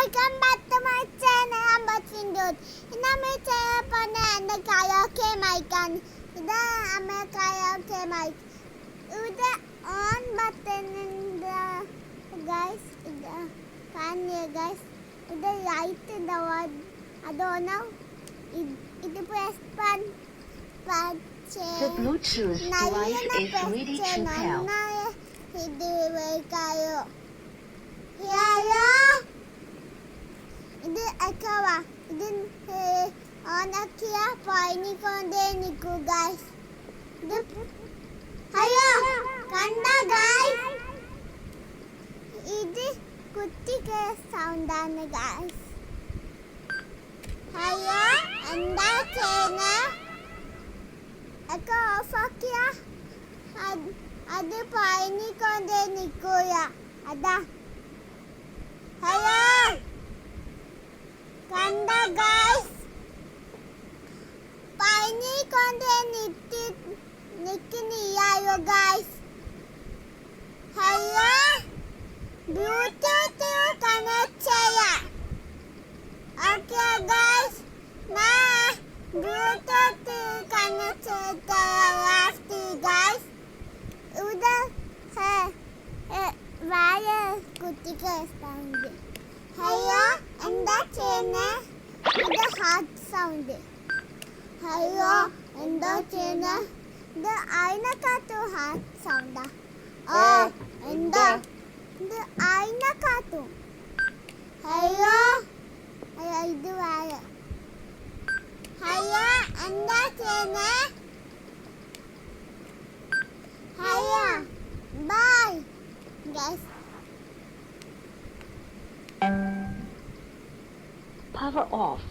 welcome back to my channel. I'm watching good. നമ്മുടെ channel പറഞ്ഞ എൻ്റെ karaoke mic ആണ്. ഇത് നമ്മുടെ karaoke mic. ഇവിടെ on button ഉണ്ട് guys. ഇത് കാണുക guys. ഇത് light ഉണ്ടാവും. അത് on ആവും. ഇത് press The Bluetooth device is ready to pair. ഇത് വെക്കായോ. Hello. ഇത് അക്കവാ. ഇത് ഓണക്കിയ പോയിനിക്കൊണ്ടേ നിൽക്കൂ guys. ഹലോ കണ്ട guys. ഇത് കുട്ടിക്ക് സൗണ്ട് ആണ് guys. ഹലോ എന്താ ചെയ്യുന്നേ? ഒക്കെ ഓഫാക്കിയ അത് പോയിനിക്കൊണ്ടേ നിൽക്കൂല. അതാ ഹലോ കണ്ട ഗൈസ് പനിക്കൊണ്ടേ നിൽക്കുന്നില്ലയോ ഗൈസ്. ഹലോ ബ്ലൂടൂത്ത് കണക്ട് ചെയ്യാം. ഓക്കെ ഗൈസ് ഞാൻ ബ്ലൂടൂത്ത് കണക്ട് ചെയ്ത ഗൈസ്. ഇവിടെ വായ കുട്ടിക്ക് സൗണ്ട്. ഹലോ എന്താ ചെയ്യുന്നേ? ഇത് ഹാർട്ട് സൗണ്ട്. ഹലോ എന്താ ചെയ്യുന്നേ? ഇത് അതിനെക്കാട്ടു ഹാർട്ട് സൗണ്ടാ. ഓ എന്താ ഇത് അതിനെക്കാട്ടു. ഹലോ ഇത് വായ. ഹലോ എന്താ ചെയ്യുന്നേ? Hello bye guys. Power off.